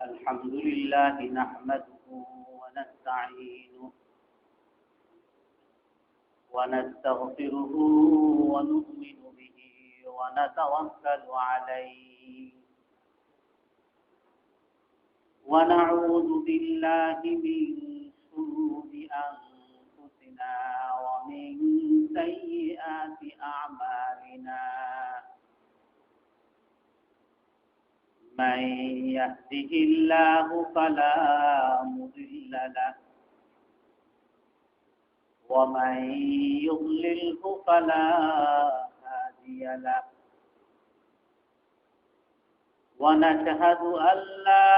الحمد لله نحمده ونستعينه ونستغفره ونؤمن به ونتوكل عليه ونعوذ بالله من شرور أنفسنا ومن سيئات أعمالنا من يهده الله فلا مضل له ومن يضلله فلا هادي له ونشهد أن لا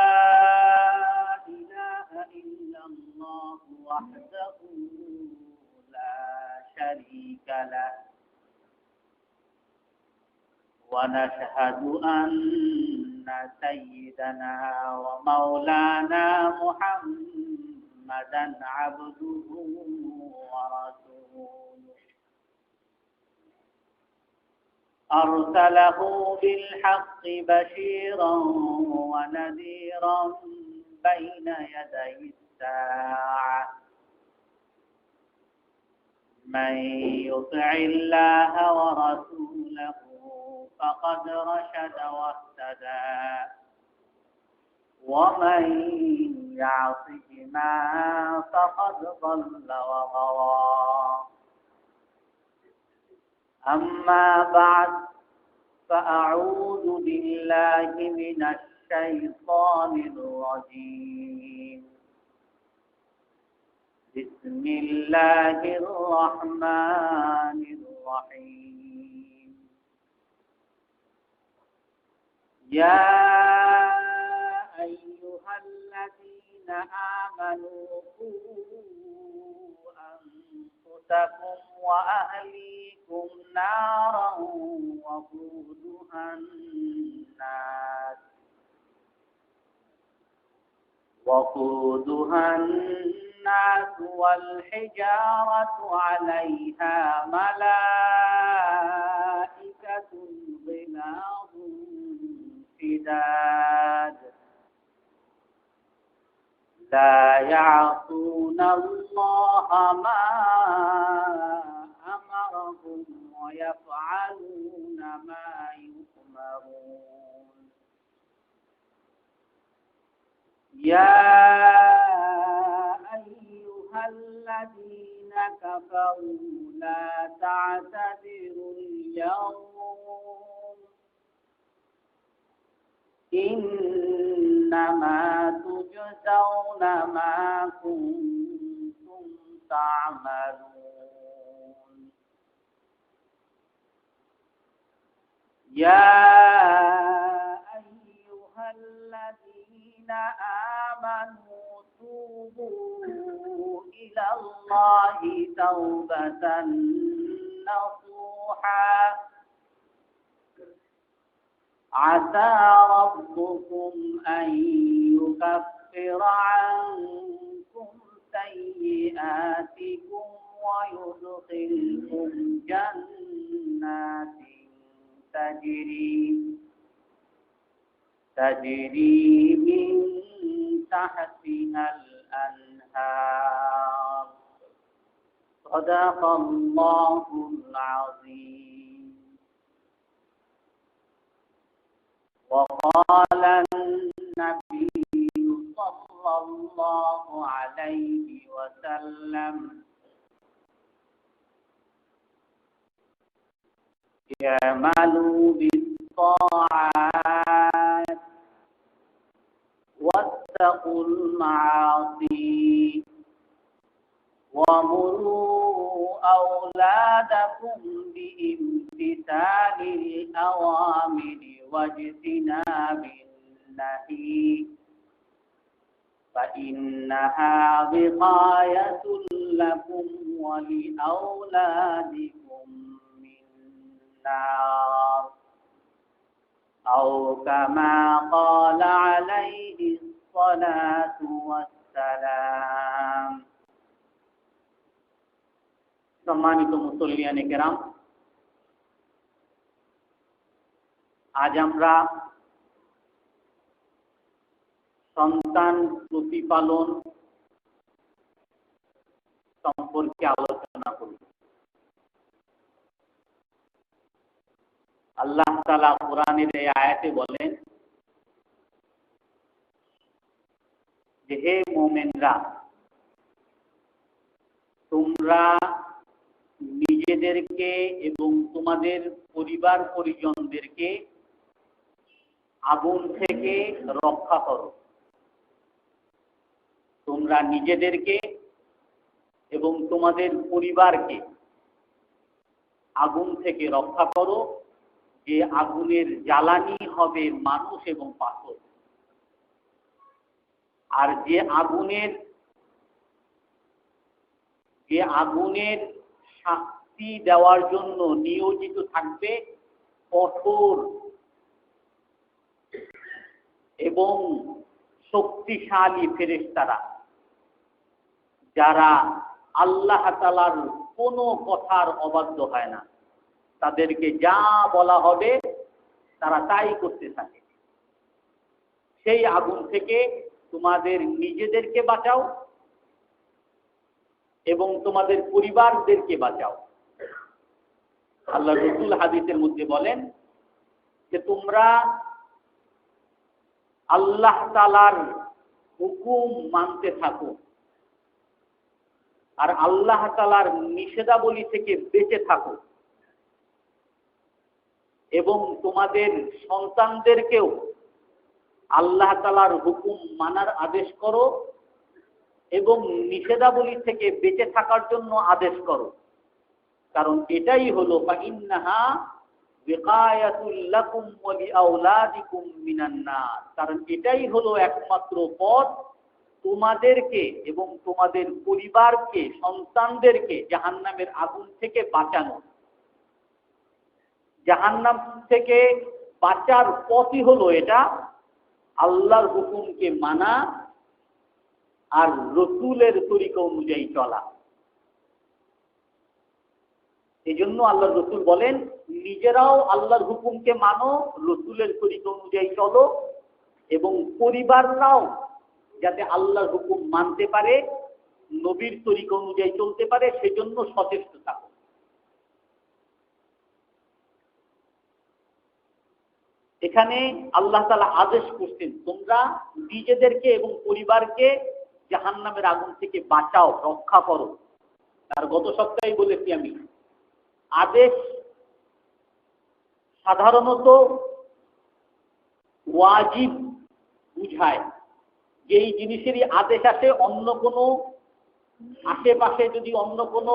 إله إلا الله وحده لا شريك له ونشهد أن سيدنا ومولانا محمدا عبده ورسوله أرسله بالحق بشيرا ونذيرا بين يدي الساعة من يطع الله ورسوله فقد رشد واهتدى ومن يعصهما فقد ضل وغوى أما بعد فأعوذ بالله من الشيطان الرجيم بسم الله الرحمن الرحيم يا أيها الذين آمنوا قوا أنفسكم وأهليكم نارا وقودها الناس والحجارة عليها ملائكة غلاظ شداد لا يعصون الله ما أمرهم ويفعلون ما يؤمرون يا أيها الذين كفروا لا تعتذروا اليوم إنما تجزون ما كنتم تعملون يا أيها الذين آمنوا توبوا إلى الله توبة نصوحا عسى ربكم أن يكفر عنكم سيئاتكم ويدخلكم جنات تجري من تحتها الأنهار صدق الله العظيم وقال النبي صلى الله عليه وسلم اعملوا بالطاعات واتقوا المعاصي ومروا أولادكم بامتثال الأوامر واجتناب النهي فإنها وقاية لكم ولأولادكم من النار أو كما قال عليه الصلاة والسلام সম্মানিত মুসল্লিয়ানে কেরাম, আজ আমরা সন্তান প্রতিপালন সম্পর্কে আলোচনা করব। আল্লাহ তাআলা কোরআনের এই আয়াতে বলেন যে হে মুমিনরা, তোমরা নিজেদেরকে এবং তোমাদের পরিবার পরিজনদেরকে আগুন থেকে রক্ষা করো। তোমরা নিজেদেরকে এবং তোমাদের পরিবারকে আগুন থেকে রক্ষা করো, যে আগুনের জ্বালানি হবে মানুষ এবং পাথর। আর যে আগুনের শাস্তি দেওয়ার জন্য নিয়োজিত থাকবে কঠোর এবং শক্তিশালী ফেরেশতারা, যারা আল্লাহ তাআলার কোনো কথার অবাধ্য হয় না। তাদেরকে যা বলা হবে তারা তাই করতে থাকে। সেই আগুন থেকে তোমাদের নিজেদেরকে বাঁচাও এবং তোমাদের পরিবারদেরকে বাঁচাও। আল্লাহ রাসূল হাদিসের মধ্যে বলেন যে তোমরা আল্লাহ তাআলার হুকুম মানতে থাকো আর আল্লাহ তাআলার নিষেধাবলী থেকে বেঁচে থাকো এবং তোমাদের সন্তানদেরকেও আল্লাহ তাআলার হুকুম মানার আদেশ করো এবং নিষেধাবলী থেকে বেঁচে থাকার জন্য আদেশ করো। কারণ এটাই হলো ফাইন্নাহা বিকায়াতুল লাকুম ওয়া লিআওলাদিকুম মিনান নার। কারণ এটাই হলো একমাত্র পথ তোমাদেরকে এবং তোমাদের পরিবারকে, সন্তানদেরকে জাহান্নামের আগুন থেকে বাঁচানো। জাহান্নাম থেকে বাঁচার পথই হলো এটা, আল্লাহর হুকুমকে মানা আর রসুলের তরিকা অনুযায়ী চলা। এই জন্য আল্লাহর রসুল বলেন নিজেরাও আল্লাহর হুকুমকে মানো, রসুলের তরিকা অনুযায়ী চলো এবং পরিবাররাও যাতে আল্লাহর হুকুম মানতে পারে, নবীর তরিকা অনুযায়ী চলতে পারে, সেজন্য সচেষ্ট থাকো। এখানে আল্লাহ তাআলা আদেশ করছেন তোমরা নিজেদেরকে এবং পরিবারকে জাহান্নামের আগুন থেকে বাঁচাও, রক্ষা করো। আর গত সপ্তাহে বলেছি আমি, আদেশ সাধারণত ওয়াজিব বুঝায়। যেই জিনিসেরই আদেশ আসে অন্য কোনো আশেপাশে যদি অন্য কোনো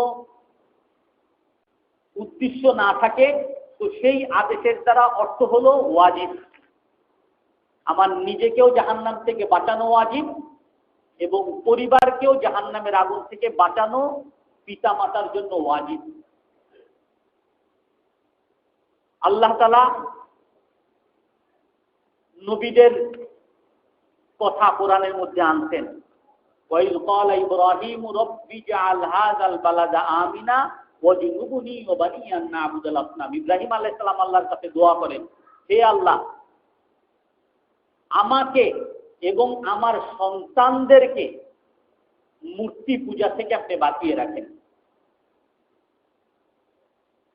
উদ্দেশ্য না থাকে, তো সেই আদেশের দ্বারা অর্থ হলো ওয়াজিব। আমার নিজেকেও জাহান্নাম থেকে বাঁচানো ওয়াজিব এবং পরিবারকেও জাহান্নামের আগুন থেকে বাঁচানো পিতা মাতার জন্য ওয়াজিব। আল্লাহ তাআলা নবীদের কথা কোরআনের মধ্যে আনছেন। ওয়াইল ক্বালা ইব্রাহিমু রাব্বি জাআল হাযাল বালাদা আমিনা ওয়াজনুবনি ওয়া বানিয়া আন না'বুদাল আসনাম। ইব্রাহিম আলাইহিস সালাম আল্লাহর কাছে দোয়া করেন, হে আল্লাহ, আমাকে এবং আমার সন্তানদেরকে মূর্তি পূজা থেকে আপনি বাঁচিয়ে রাখেন।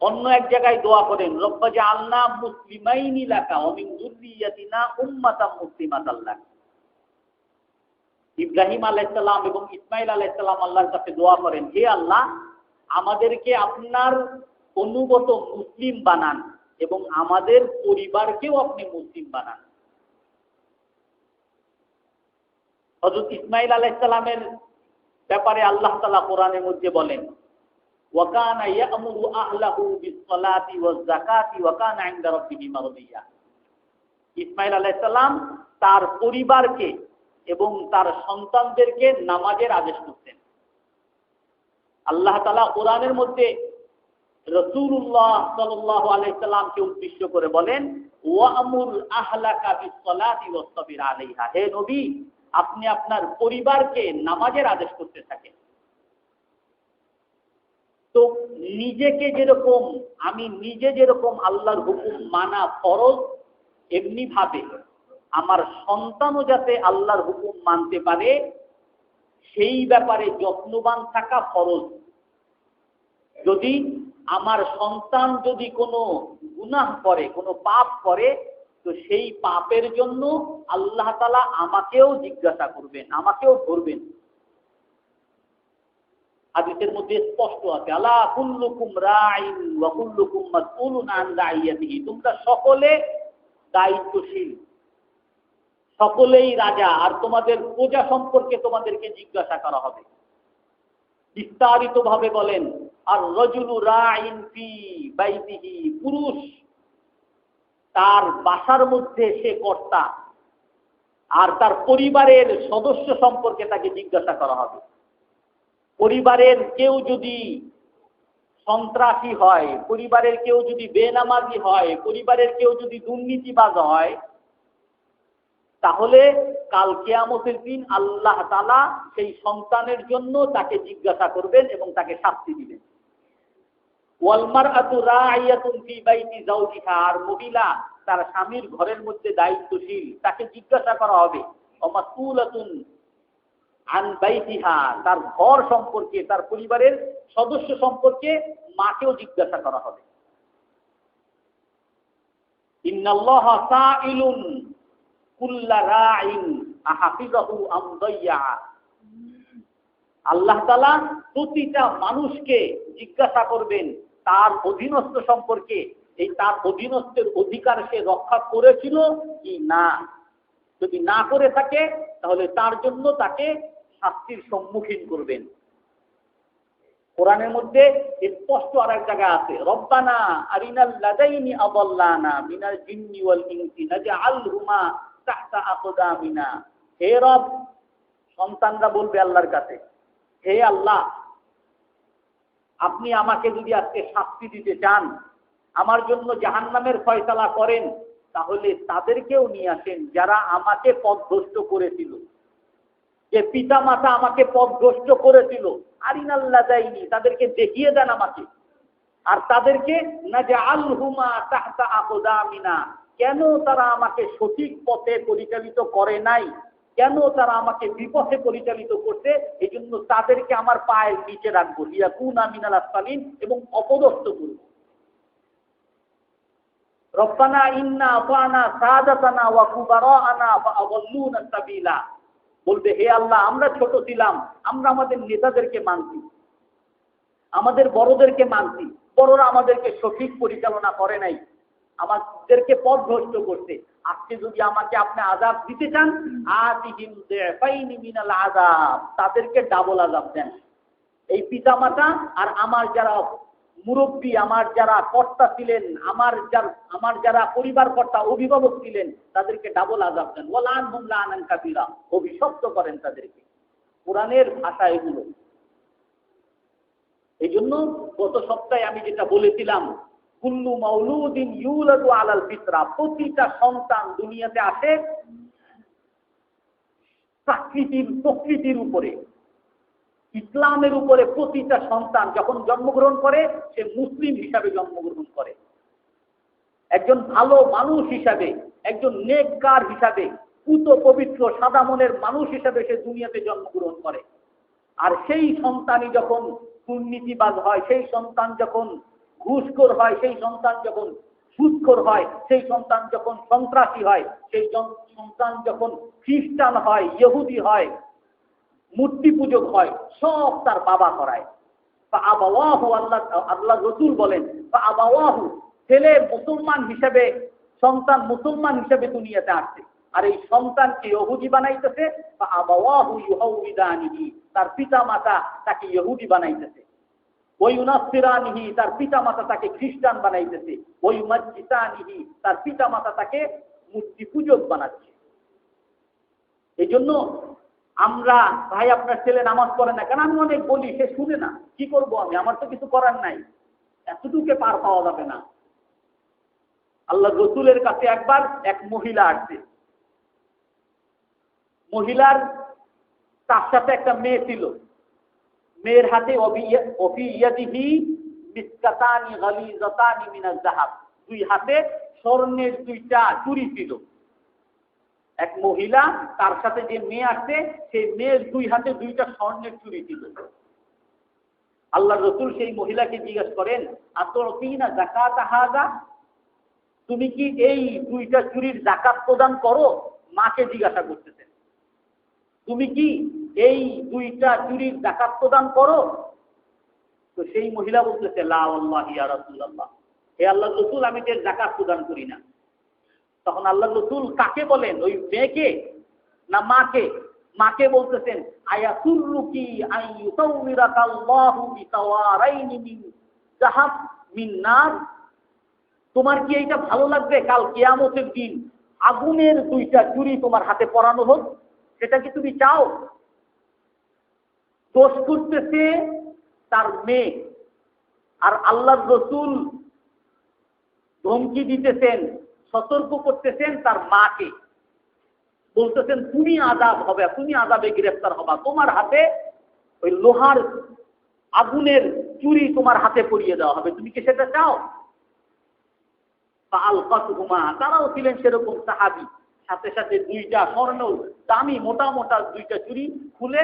অন্য এক জায়গায় দোয়া করেন, রব্বা জাআলনা মুসলিমাইনি লাকা ওয়া মিন যুররিয়াতিনা উম্মাতাম মুসলিমাতাল লাক। ইব্রাহিম আলাইহিস সালাম এবং ইসমাঈল আলাইহিস সালাম আল্লাহর কাছে দোয়া করেন, হে আল্লাহ, আমাদেরকে আপনার অনুগত মুসলিম বানান এবং আমাদের পরিবারকেও আপনি মুসলিম বানান। হযরত ইসমাঈল আলাইহিস সালামের ব্যাপারে আল্লাহ তাআলা কোরআনের মধ্যে বলেন, ওয়া কানা ইয়া'মুরু আহলাহু বিস-সালাতি ওয়াজ-যাকাতি ওয়া কানা 'ইনদা রাব্বিহি মারদিয়া। ইসমাঈল আলাইহিস সালাম তার পরিবারকে এবং তার সন্তানদেরকে নামাজের আদেশ করতেন। আল্লাহ তাআলা কোরআনের মধ্যে রাসূলুল্লাহ সাল্লাল্লাহু আলাইহি সাল্লামকে উদ্দেশ্য করে বলেন, ওয়া'মুর আহলাকা বিস-সালাতি ওয়াসতাবির আলাইহা। হে নবী, আপনি আপনার পরিবারকে নামাজের আদেশ করতে থাকেন। তো নিজেকে যেরকম আমি নিজে যেরকম আল্লাহর হুকুম মানা ফরজ, এমনি ভাবে আমার সন্তানও যাতে আল্লাহর হুকুম মানতে পারে সেই ব্যাপারে যত্নবান থাকা ফরজ। যদি আমার সন্তান যদি কোনো গুনাহ করে, কোনো পাপ করে, তো সেই পাপের জন্য আল্লাহ তাআলা আমাকেও জিজ্ঞাসা করবেন, আমাকেও ধরবেন। হাদিসের মধ্যে স্পষ্ট আছে, আলা কুল্লুকুম রাইন ওয়া কুল্লুকুম মাসউলুন আন রাইয়াতিহি, তোমরা সকলে দায়িত্বশীল, সকলেই রাজা, আর তোমাদের প্রজা সম্পর্কে তোমাদেরকে জিজ্ঞাসা করা হবে। বিস্তারিত ভাবে বলেন, আর রাজুলু রাইন ফি বাইতিহি, পুরুষ তার বাসার মধ্যে সে কর্তা, আর তার পরিবারের সদস্য সম্পর্কে তাকে জিজ্ঞাসা করা হবে। পরিবারের কেউ যদি সন্ত্রাসী হয়, পরিবারের কেউ যদি বেনামাজি হয়, পরিবারের কেউ যদি দুর্নীতিবাজ হয়, তাহলে কাল কিয়ামতের দিন আল্লাহ তাআলা সেই সন্তানের জন্য তাকে জিজ্ঞাসা করবেন এবং তাকে শাস্তি দিবেন। ওয়াল মারআতু রাইয়াতুন ফি বাইতি যাওজিহা, আর মহিলা তার স্বামীর ঘরের মধ্যে দায়িত্বশীল, তাকে জিজ্ঞাসা করা হবে। ওয়া মাসউলাতুন আন বাইতিহা, তার ঘর সম্পর্কে, তার পরিবারের সদস্য সম্পর্কে মাকেও জিজ্ঞাসা করা হবে। ইন্নাল্লাহা সাইলুন কুল্লা রাইন আহাফিজাহু আম দাইয়া, আল্লাহ তাআলা প্রতিটা মানুষকে জিজ্ঞাসা করবেন তার অধীনস্থ সম্পর্কে, এই তার অধীনস্থের অধিকার সে রক্ষা করেছিল কি না। যদি না করে থাকে তাহলে তার জন্য তাকে শাস্তির সম্মুখীন করবেন। কোরআনের মধ্যে স্পষ্ট আরেক জায়গা আছে, রব্বানা আরিনাল লাযাইনি আযাল্লানা মিনাল জিন্নি ওয়াল ইনসি নাজআলহুমা তাহতা আকদামিনা। হে রব, সন্তানরা বলবে আল্লাহর কাছে, হে আল্লাহ, আপনি আমাকে যদি আজকে শাস্তি দিতে চান, আমার জন্য জাহান্নামের ফয়সালা করেন, তাহলে তাদেরকেও নিয়ে আসেন যারা আমাকে পথভ্রষ্ট করেছিল, যে পিতা মাতা আমাকে পথভ্রষ্ট করেছিল। আরিনাল লাযাইনি, তাদেরকে দেখিয়ে দেন আমাকে, আর তাদেরকে নাজআলহুমা তাহতা আকদামিনা, কেন তারা আমাকে সঠিক পথে পরিচালিত করে নাই, কেন তারা আমাকে বিপথে পরিচালিত করছে, এই জন্য তাদেরকে আমার পায়ের নিচে রাখবো, লিয়াকুনা মিনাল আসফালিন, এবং অপদস্থ করব। রব্বানা ইন্না আতানা সাদাতানা ওয়া কুবারানা ফাআযাল্লুনা সাবিলা, বলবে হে আল্লাহ, আমরা ছোট ছিলাম, আমরা আমাদের নেতাদেরকে মানছি, আমাদের বড়দেরকে মানছি, বড়রা আমাদেরকে সঠিক পরিচালনা করে নাই, আমাদেরকে পথভ্রষ্ট করছে। আজকে যদি আমাকে আপনি আযাব দিতে চান, আতিহিম যিফাইনি মিনাল আযাব, তাদেরকে ডাবল আযাব দেন। এই পিতামাতা আর আমার যারা মুরব্বী, আমার যারা কর্তা ছিলেন, আমার যারা পরিবার কর্তা, অভিভাবক ছিলেন, তাদেরকে ডাবল আযাব দেন। ওয়ালানহুম লানান কাবীরা, অভিশপ্ত করেন তাদেরকে। কোরআনের ভাষা এগুলো। এই জন্য গত সপ্তাহে আমি যেটা বলেছিলাম, কুল্লু মাউলুদিন ইউলাদু আলাল ফিতরা, প্রতিটা সন্তান দুনিয়াতে আসে প্রকৃতির উপরে, ইসলামের উপরে। প্রতিটা সন্তান যখন জন্মগ্রহণ করে, সে মুসলিম হিসাবে জন্মগ্রহণ করে, একজন ভালো মানুষ হিসাবে, একজন নেককার হিসাবে, পুত পবিত্র সাদা মনের মানুষ হিসাবে সে দুনিয়াতে জন্মগ্রহণ করে। আর সেই সন্তানই যখন দুর্নীতিবাজ হয়, সেই সন্তান যখন ঘুষখোর হয়, সেই সন্তান যখন সুদখোর হয়, সেই সন্তান যখন সন্ত্রাসী হয়, সেই সন্তান যখন খ্রিস্টান হয়, ইহুদি হয়, মূর্তি পূজক হয়, সব তার বাবা করায়। ফাআবাওয়াহু, আল্লাহ রাসূল বলেন, ফাআবাওয়াহু, ছেলে মুসলমান হিসেবে, সন্তান মুসলমান হিসেবে দুনিয়াতে আসছে, আর এই সন্তানকে ইহুদি বানাইতেছে। ফাআবাওয়াহু ইউহাউইদানিহি, তার পিতা মাতা তাকে ইহুদি বানাইতেছে। ওয়া ইউনাসসিরানিহি, তার পিতা মাতা তাকে খ্রিস্টান বানাইতেছে। ওয়া ইউমাজ্জিসানিহি, তার পিতা মাতা তাকে মূর্তি পূজক বানাচ্ছে। এই জন্য আমরা, ভাই আপনার ছেলে নামাজ পড়ে না কেন, আমি অনেক বলি, সে শুনে না, কি করব আমি, আমার তো কিছু করার নাই, এতটুকু পার পাওয়া যাবে না। আল্লাহ রাসূলের কাছে একবার এক মহিলা আসছে, মহিলার তার সাথে একটা মেয়ে ছিল, মেয়ের হাতে ওফি ইয়াদিহি মিসকাতানি গালিজাতানি মিনাজ যাহাব, দুই হাতে স্বর্ণের 2টা চুড়ি ছিল। এক মহিলা, তার সাথে যে মেয়ে আসছে, সেই মেয়ের 2 হাতে 2টা স্বর্ণের চুড়ি ছিল। আল্লাহ রসুল সেই মহিলাকে জিজ্ঞেস করেন, আতরতিনা যাকাত হাযা, তুমি কি এই 2টা চুড়ির যাকাত প্রদান করো? মাকে জিজ্ঞাসা করতেছেন, তুমি কি এই 2টা চুড়ির যাকাত প্রদান করো? তো সেই মহিলা বলতেছে, লা ওয়াল্লাহি ইয়া রাসূলুল্লাহ, হে আল্লাহর রাসূল, আমি এর যাকাত প্রদান করি না। তখন আল্লাহর রাসূল কাকে বলেন, ওই মেয়েকে না মাকে? মাকে বলতেছেন, আয়াতুরুকি আইয়ুতাওমিরাকাল্লাহু বিতাওয়ারাইনি মিন যাহাব মিন নার, তোমার কি এইটা ভালো লাগবে কাল কিয়ামতের দিন আগুনের 2টা চুড়ি তোমার হাতে পরানো হোক? সেটা কি তুমি চাও? দোষ করতেছে তার মেয়ে, আর আল্লাহর রাসূল ধমকি দিতেছেন, সতর্ক করতেছেন তার মাকে, বলতেছেন তুমি আযাব হবে, তুমি আযাবে গ্রেফতার হবা, তোমার হাতে ওই লোহার আগুনের চুরি তোমার হাতে পরিয়ে দেওয়া হবে, তুমি কি সেটা চাও? ফাআলকাতুহুমা, তারাও ছিলেন সেরকম সাহাবী, সাথে সাথে 2টা স্বর্ণ দামি মোটা মোটা 2টা চুরি খুলে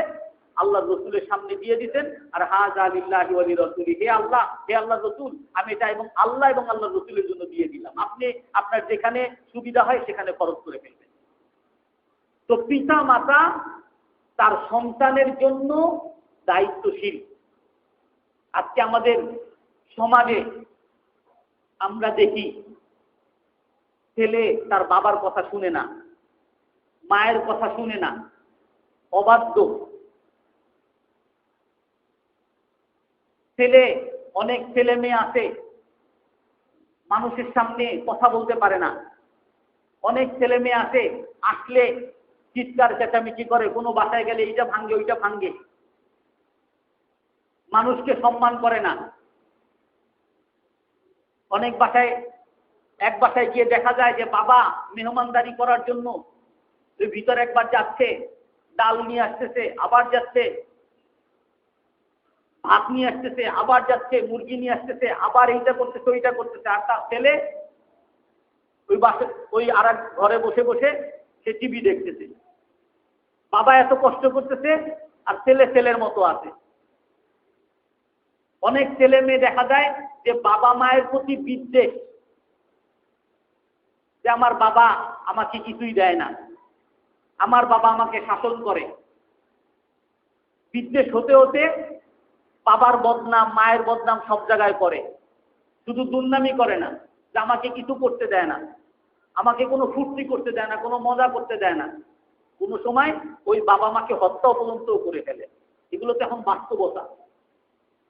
আল্লাহর রাসূলের সামনে দিয়ে দিতেন। আর হাযা লিল্লাহি ওয়া লিরাসূলি, হে আল্লাহ, হে আল্লাহর রাসূল, আমি এটা এবং আল্লাহ এবং আল্লাহর রাসূলের জন্য দিয়ে দিলাম, আপনি আপনার যেখানে সুবিধা হয় সেখানে খরচ করে ফেলবেন। তো পিতা মাতা তার সন্তানের জন্য দায়িত্বশীল। আজকে আমাদের সমাজে আমরা দেখি, ছেলে তার বাবার কথা শুনে না, মায়ের কথা শুনে না, অবাধ্য ছেলে। অনেক ছেলে মেয়ে আছে মানুষের সামনে কথা বলতে পারে না। অনেক ছেলে মেয়ে আছে আসলে চিৎকার চেঁচামেচি করে, কোনো বাসায় গেলে এইটা ভাঙ্গে ওইটা ভাঙ্গে, মানুষকে সম্মান করে না। অনেক বাসায়, এক বাসায় গিয়ে দেখা যায় যে বাবা মেহমানদারি করার জন্য ভিতরে একবার যাচ্ছে, ডাল নিয়ে আসতেছে, আবার যাচ্ছে, ভাত নিয়ে আসতেছে, আবার যাচ্ছে, মুরগি নিয়ে আসতেছে, আবার এইটা করতেছে ওইটা করতেছে, আর তার ছেলে ওই বাসে ওই আর এক ঘরে বসে বসে সে টিভি দেখতেছে। বাবা এত কষ্ট করতেছে আর ছেলে ছেলের মতো আছে। অনেক ছেলে মেয়ে দেখা যায় যে বাবা মায়ের প্রতি বিদ্বেষ, যে আমার বাবা আমাকে কিছুই দেয় না, আমার বাবা আমাকে শাসন করে। বিদ্বেষ হতে হতে বাবার বদনাম, মায়ের বদনাম সব জায়গায় করে। শুধু দুর্নামি করে না যে আমাকে কিছু করতে দেয় না, আমাকে কোনো ফুর্তি করতে দেয় না, কোনো মজা করতে দেয় না, কোনো সময় ওই বাবা মাকে হত্যা পর্যন্ত করে ফেলে। এগুলো তো এখন বাস্তবতা।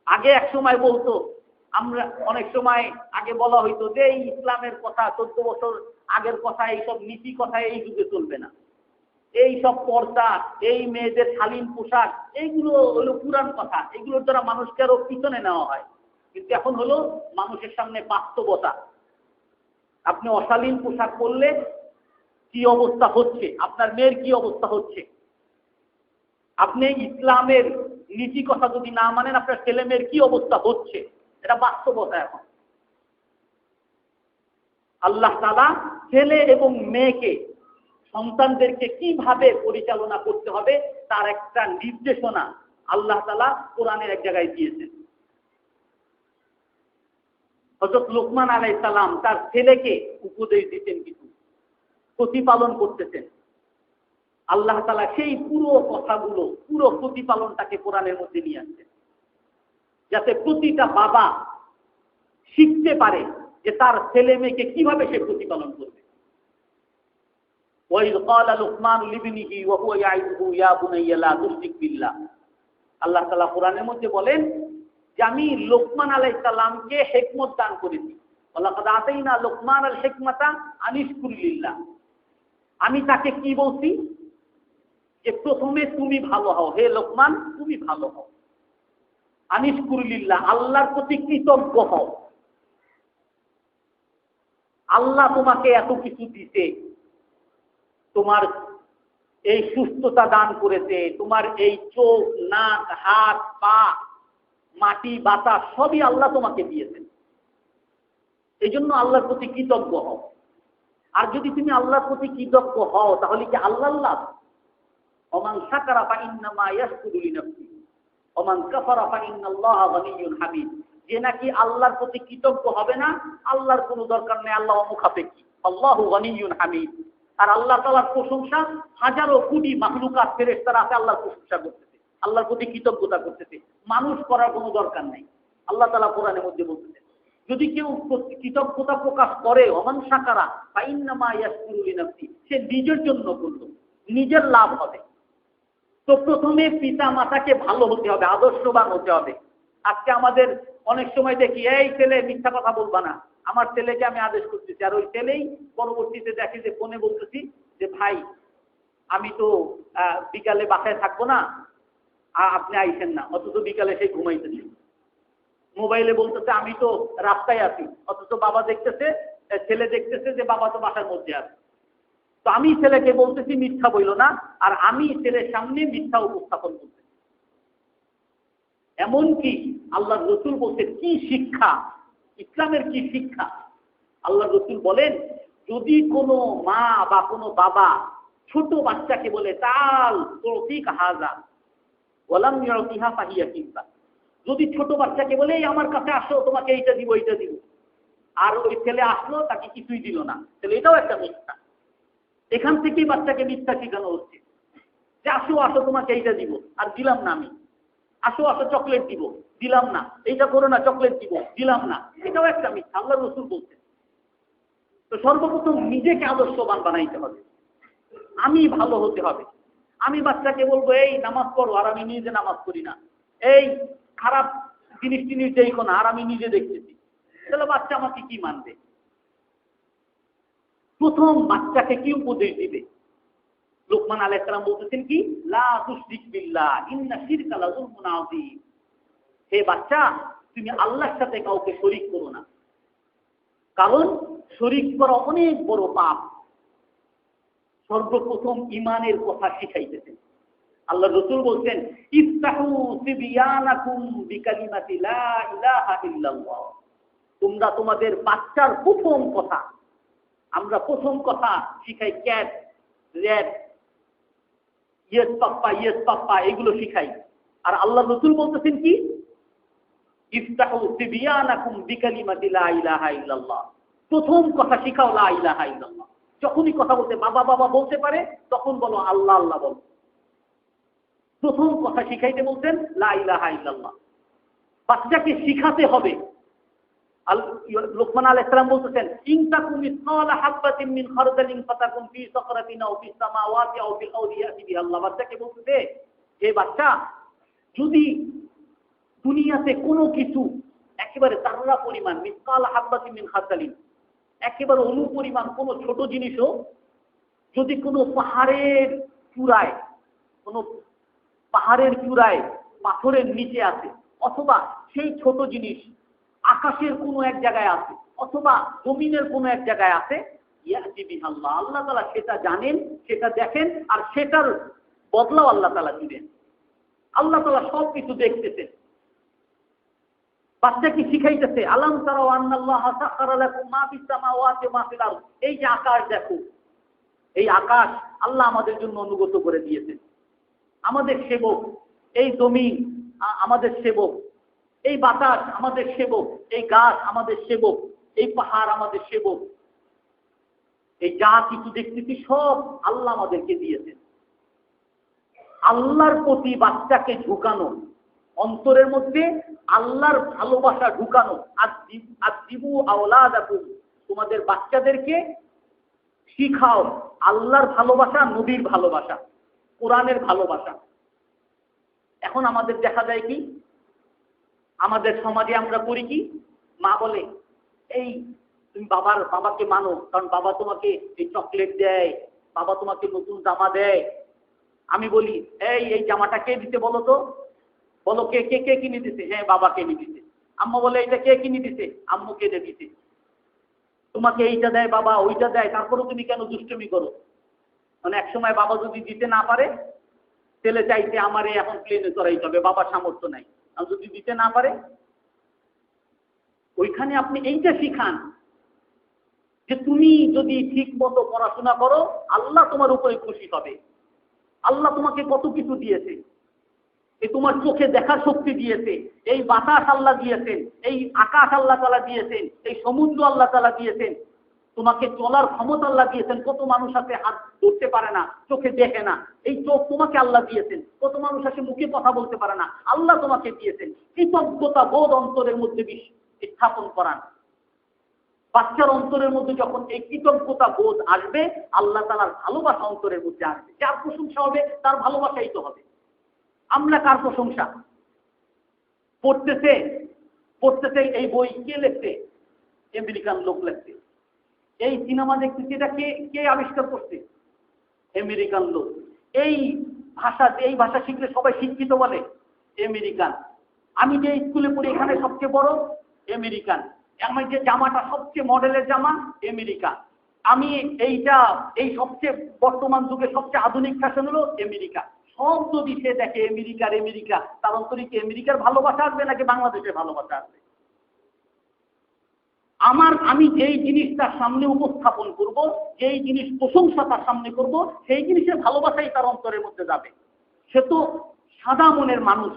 আগে এক সময় বলতো, আমরা অনেক সময় আগে বলা হইতো যে এই ইসলামের কথা, 14 বছর আগের কথা, এইসব নীতি কথা এই যুগে চলবে না, এই সব পর্দা, এই মেয়েদের শালীন পোশাক, এইগুলো হলো পুরান কথা, এগুলোর দ্বারা মানুষকে আরো পিছনে নেওয়া হয়। কিন্তু এখন হলো মানুষের সামনে বাস্তবতা। আপনি অশালীন পোশাক পরলে কি অবস্থা হচ্ছে, আপনার মেয়ের কি অবস্থা হচ্ছে। আপনি ইসলামের নীতি কথা যদি না মানেন, আপনার ছেলে মেয়ের কি অবস্থা হচ্ছে, এটা বাস্তবতা। এখন আল্লাহ তাআলা ছেলে এবং মেয়েকে, সন্তানদেরকে কিভাবে পরিচালনা করতে হবে তার একটা নির্দেশনা আল্লাহ তাআলা কোরআনের এক জায়গায় দিয়েছেন। হযরত লোকমান আলাইহিস সালাম তার ছেলেকে উপদেশ দিতেন, কিছু প্রতিপালন করতেছেন। আল্লাহ তাআলা সেই পুরো কথাগুলো, পুরো প্রতিপালনটাকে কোরআনের মধ্যে নিয়ে আসছেন, যাতে প্রতিটা বাবা শিখতে পারে যে তার ছেলে মেয়েকে কিভাবে সে প্রতিপালন করবে। ওয়াইদ ক্বালা লুকমান লিবনিহি ওয়া হুয়া ইয়াইদুহু ইয়া বুনাইয়া লা তুশরিক বিল্লাহ। আল্লাহ তাআলা কোরআনের মধ্যে বলেন যে আমি লোকমান আলাইহিস সালামকে হিকমত দান করেছি। ওয়ালাকাদ আতাইনা লোকমান আল হিকমাতা আনিশকুর লিল্লাহ। আমি তাকে কি বলছি, যে প্রথমে তুমি ভালো হও, হে লোকমান তুমি ভালো হও, আনিশকুর লিল্লাহ, আল্লাহর প্রতি কৃতজ্ঞ হও। আল্লাহ তোমাকে এত কিছু দিতে, তোমার এই সুস্থতা দান করেছে, তোমার এই চোখ, নাক, হাত, পা, মাটি, বাতাস সবই আল্লাহ তোমাকে দিয়েছেন। এই জন্য আল্লাহর প্রতি কৃতজ্ঞ হও। আর যদি তুমি আল্লাহর প্রতি কৃতজ্ঞ হও তাহলে কি আল্লাহ লাভ। ওমান শাকারা ফাইন্নামা ইয়াশকুরু লিনাফসিহি ওমান কাফারা ফাইন্নাল্লাহা গনিয়্যুন হামিদ। যে নাকি আল্লাহর প্রতি কৃতজ্ঞ হবে না, আল্লাহর কোনো দরকার নেই, আল্লাহ অমুখাপেক্ষী, আল্লাহু গনিয়্যুন হামিদ। আর আল্লাহ তাআলার প্রশংসা হাজারো কোটি মাখলুকাত ফেরেশতারা আছে আল্লাহর প্রশংসা করতেছে, আল্লাহর প্রতি কৃতজ্ঞতা করতেছে, মানুষ করার কোনো দরকার নাই। আল্লাহ তাআলা কোরআনের মধ্যে বলতেছেন যদি কেউ কৃতজ্ঞতা প্রকাশ করে ওমান শাকারা ফাইন্নামা ইয়াশকুরু লিনাফসি, সে নিজের জন্য করলো, নিজের লাভ হবে। তো প্রথমে পিতা মাতাকে ভালো হতে হবে, আদর্শবান হতে হবে। আজকে আমাদের অনেক সময় দেখি এই ছেলে মিথ্যা কথা বলবা না, আমার ছেলেকে আমি আদেশ করতেছি, আর ওই ছেলেই পরবর্তীতে দেখে যে ফোনে বলতেছি যে ভাই আমি তো বিকালে বাসায় থাকবো না, আপনি আইসেন না, অথচ বিকালে সেই ঘুমাইতেছি। মোবাইলে বলতেছে আমি তো রাস্তায় আছি, অথচ বাবা দেখতেছে, ছেলে দেখতেছে যে বাবা তো বাসার মধ্যে আছে। তো আমি ছেলেকে বলতেছি মিথ্যা বইল না, আর আমি ছেলের সামনে মিথ্যা উপস্থাপন করতেছি। এমনকি আল্লাহ রসুল বলতে কি শিক্ষা, ইসলামের কি শিক্ষা। আল্লাহ রসুল বলেন যদি কোনো মা বা কোনো বাবা ছোট বাচ্চাকে বলে তাল তোফিক হাজা ওয়ালাম ইউতিহা ফাহিয়া কিনবা, যদি ছোট বাচ্চাকে বলে এই আমার কাছে আসো তোমাকে এইটা দিব এইটা দিব, আর ওই ছেলে আসলো তাকে কিছুই দিল না, তাহলে এটাও একটা মিথ্যা। এখান থেকেই বাচ্চাকে মিথ্যা শেখানো হচ্ছে যে আসো আসো তোমাকে এইটা দিব, আর দিলাম না আমি, আসো আসো চকলেট দিব, দিলাম না, এইটা করো না চকলেট দিব, দিলাম না, এটাও একটা মিথ্যা। আল্লাহ রসুল বলছেন। তো সর্বপ্রথম নিজেকে আদর্শবান বানাইতে হবে, আমি ভালো হতে হবে। আমি বাচ্চাকে বলবো এই নামাজ পড়ো, আর আমি নিজে নামাজ পড়ি না, এই খারাপ জিনিস টিনিস দেখো না, আর আমি নিজে দেখতেছি, তাহলে বাচ্চা আমাকে কি মানবে। প্রথম বাচ্চাকে কি উপদেশ দিবে? লোকমান আলাইহিস সালাম বলতেছেন কি লা তুশরিক বিল্লাহ ইন্না শিরকা লাযুলমুন আযীম। হে বাচ্চা তুমি আল্লাহর সাথে কাউকে শরীক করো না, কারণ শরীক করা অনেক বড় পাপ। সর্বপ্রথম ঈমানের কথা শিখাইতেছেন। আল্লাহ রাসূল বলছেন ইফতাহু সিবিয়ানাকুম বিকালিমাতি লা ইলাহা ইল্লাল্লাহ। তোমরা তোমাদের বাচ্চার প্রথম কথা, আমরা প্রথম কথা শিখাই ক্যাট রেড ইয়েস পাপ্পা এগুলো শিখাই। আর আল্লাহ রাসূল বলতেছেন কি ইফতাহু সিবিয়ানাকুম বিকালিমাতি লা ইলাহা ইল্লাল্লাহ। প্রথম কথা শিখাও লা ইলাহা ইল্লাল্লাহ। যখনই কথা বলতে বাবা বাবা বলতে পারে তখন বলো আল্লাহ আল্লাহ বলো। প্রথম কথা শিখাইতে বলতেন লা ইলাহা ইল্লাল্লাহ। বাচ্চাকে শিখাতে হবে। লোকমান আলাইহিস সালাম বলতেছেন ইনতাকুম মিসকালা হাববাতিন মিন খারদালিন ফাতাকুন ফি সাকরাতিন আও ফিস সামাওয়াতি আও ফিল আরদি ইয়াতি বিহা আল্লাহ। বাচ্চাকে বলতেছে হে বাচ্চা যদি দুনিয়াতে কোনো কিছু একেবারে তারা পরিমাণ মিসকালা হাববাতিন মিন খারদালিন একেবারে অণু পরিমাণ কোনো ছোট জিনিসও যদি কোনো পাহাড়ের চূড়ায় পাথরের নিচে আছে, অথবা সেই ছোট জিনিস আকাশের কোনো এক জায়গায় আছে, অথবা জমিনের কোনো এক জায়গায় আছে, ইয়াতি বিহা আল্লাহ। আল্লাহ তাআলা সেটা জানেন, সেটা দেখেন, আর সেটার বদলাও আল্লাহ তাআলা দিবেন। আল্লাহ তাআলা সব কিছু দেখতেছেন। বাচ্চাকে শিখাইতেছে আলাম তারাও আন্নাল্লাহা সাখারা লাকুম মা ফিস সামাওয়াতি ওয়া মা ফিল আরদ। এই যে আকাশ দেখো, এই আকাশ আল্লাহ আমাদের জন্য অনুগত করে দিয়েছেন, আমাদের সেবক। এই জমিন আমাদের সেবক, এই বাতাস আমাদের সেবক, এই গাছ আমাদের সেবক, এই পাহাড় আমাদের সেবক। এই যা কিছু দেখতেছি সব আল্লাহ আমাদেরকে দিয়েছেন। আল্লাহর প্রতি বাচ্চাকে ঝুঁকানো, অন্তরের মধ্যে আল্লাহর ভালোবাসা ঢুকানো। আর দিবু আওলাদাকুম, তোমাদের বাচ্চাদেরকে শিখাও আল্লাহর ভালোবাসা, নবীর ভালোবাসা, কোরআনের ভালোবাসা। এখন আমাদের দেখা যায় কি, আমাদের সমাজে আমরা করি কি, মা বলে এই তুমি বাবাকে মানো, কারণ বাবা তোমাকে এই চকলেট দেয়, বাবা তোমাকে নতুন জামা দেয়। আমি বলি এই জামাটা কে দিতে বলো তো, বলো কে কে কে কিনে দিতে? হ্যাঁ বাবা কিনে দিতে। আম্মা বলে এটা কে কিনে দিতে? আম্মু কিনে দিতে। তোমাকে এইটা দেয় বাবা, ওইটা দেয়, তারপরেও তুমি কেন দুষ্টুমি করো? মানে এক সময় বাবা যদি দিতে না পারে, ছেলে চাইতে আমারে এখন প্লেনে চড়াইতে হবে, বাবার সামর্থ্য নাই, আর যদি দিতে না পারে, ওইখানে আপনি এইটা শিখান যে তুমি যদি ঠিক মতো পড়াশোনা করো আল্লাহ তোমার উপরে খুশি হবে। আল্লাহ তোমাকে কত কিছু দিয়েছে, এই তোমার চোখে দেখার শক্তি দিয়েছে, এই বাতাস আল্লাহ দিয়েছেন, এই আকাশ আল্লাহ তাআলা দিয়েছেন, এই সমুদ্র আল্লাহ তাআলা দিয়েছেন, তোমাকে চলার ক্ষমতা আল্লাহ দিয়েছেন। কত মানুষ আছে হাত ধরতে পারে না, চোখে দেখে না, এই চোখ তোমাকে আল্লাহ দিয়েছেন। কত মানুষ আছে মুখে কথা বলতে পারে না, আল্লাহ তোমাকে দিয়েছেন। কৃতজ্ঞতা বোধ অন্তরের মধ্যে স্থাপন করান। বাচ্চার অন্তরের মধ্যে যখন এই কৃতজ্ঞতা বোধ আসবে, আল্লাহ তাআলার ভালোবাসা অন্তরের মধ্যে আসবে। যার প্রশংসা হবে তার ভালোবাসাই তো হবে। আমরা কার প্রশংসা? পড়তেছে পড়তেছে এই বই কে লেখছে? আমেরিকান লোক লেখছে। এই সিনেমা দেখতেছে, এটা কে কে আবিষ্কার করছে? আমেরিকান লোক। এই ভাষা শিখলে সবাই শিক্ষিত বলে, আমেরিকান। আমি যে স্কুলে পড়ি এখানে সবচেয়ে বড়, আমেরিকান। আমার যে জামাটা সবচেয়ে মডেলের জামা, আমেরিকা। আমি এই সবচেয়ে বর্তমান যুগে সবচেয়ে আধুনিক ফ্যাশন হলো আমেরিকা। সব যদি সে দেখে আমেরিকা, তার অন্তরে কি আমেরিকার ভালোবাসা আসবে নাকি বাংলাদেশের ভালোবাসা আসবে? আমি যেই জিনিসটা সামনে উপস্থাপন করব, যেই জিনিস প্রশংসা তার সামনে করব, সেই জিনিসের ভালোবাসাই তার অন্তরের মধ্যে যাবে। সে তো সাদা মনের মানুষ,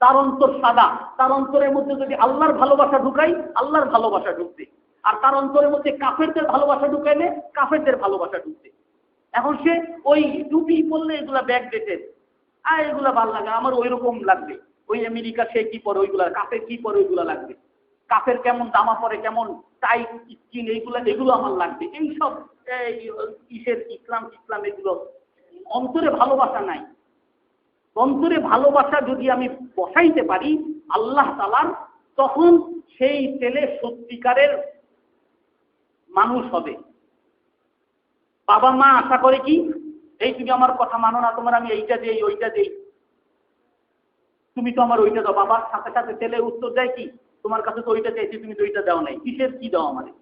তার অন্তর সাদা। তার অন্তরের মধ্যে যদি আল্লাহর ভালোবাসা ঢুকাই, আল্লাহর ভালোবাসা ঢুকবে। আর তার অন্তরের মধ্যে কাফেরদের ভালোবাসা ঢুকাইলে কাফেরদের ভালোবাসা ঢুকবে। এখন সে ওই টুপি পরলে এগুলা ব্যাগ ডেটের, আর এগুলা ভালো লাগে, আমার ওই রকম লাগবে। ওই আমেরিকা সে কি পরে ওইগুলা, কাফের কি পরে ওইগুলা লাগবে। কাফের কেমন জামা পরে, কেমন টাইট স্কিন, এগুলো আমার লাগবে। এইসব ইসলাম এগুলো অন্তরে ভালোবাসা নাই। অন্তরে ভালোবাসা যদি আমি বসাইতে পারি আল্লাহ তাআলার, তখন সেই ছেলে সত্যিকারের মানুষ হবে। বাবা মা আশা করে কি, এই তুমি আমার কথা মানো না, তোমার আমি এইটা দেই ওইটা দেই, তুমি তো আমার ওইটা দাও। বাবার সাথে সাথে ছেলে উত্তর দেয় কি, তোমার কাছে তো ওইটা চাইছি, তুমি তো ওইটা দাও নাই, কিসের কি দাও আমাদের?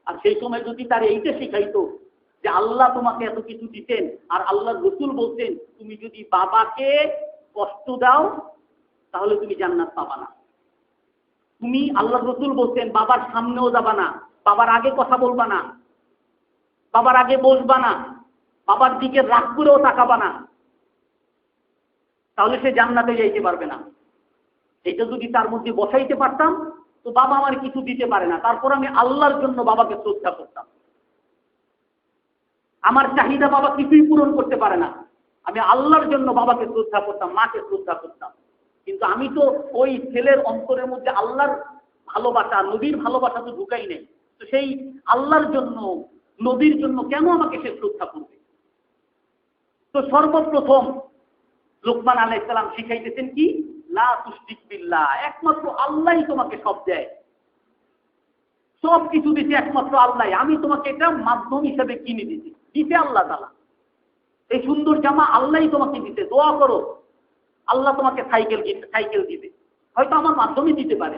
আর সেই সময় যদি তার এইটা শিখাইতো যে আল্লাহ তোমাকে এত কিছু দিতেন, আর আল্লাহর রাসূল বলতেন তুমি যদি বাবাকে কষ্ট দাও তাহলে তুমি জান্নাত পাবা না। তুমি, আল্লাহর রাসূল বলতেন, বাবার সামনেও যাবা না, বাবার আগে কথা বলবা না, বাবার আগে বসবা না, বাবার দিকে রাগ করেও তাকাবা না, তাহলে সে জান্নাতে যাইতে পারবে না। এটা যদি তার মধ্যে বসাইতে পারতাম, তো বাবা আমার কিছু দিতে পারে না, তারপর আমি আল্লাহর জন্য বাবাকে শ্রদ্ধা করতাম। আমার চাহিদা বাবা কিছুই পূরণ করতে পারে না, আমি আল্লাহর জন্য বাবাকে শ্রদ্ধা করতাম, মাকে শ্রদ্ধা করতাম। কিন্তু আমি তো ওই ছেলের অন্তরের মধ্যে আল্লাহর ভালোবাসা, নবীর ভালোবাসা তো ঢুকাই নেই। তো সেই আল্লাহর জন্য, নবীর জন্য কেন আমাকে সে শ্রদ্ধা করবে? তো সর্বপ্রথম লোকমান আলাইহিস সালাম শিখাইতেছেন কি, লা তুশরিক বিল্লাহ, একমাত্র আল্লাহই তোমাকে সব দেয়, সব কিছু দিতে একমাত্র আল্লাহ। আমি তোমাকে এটা মাধ্যম হিসেবে কিনে দিতে আল্লাহ তাআলা। এই সুন্দর জামা আল্লাহই তোমাকে দিতে, দোয়া করো আল্লাহ তোমাকে সাইকেল দিবে, হয়তো আমার মাধ্যমে দিতে পারে।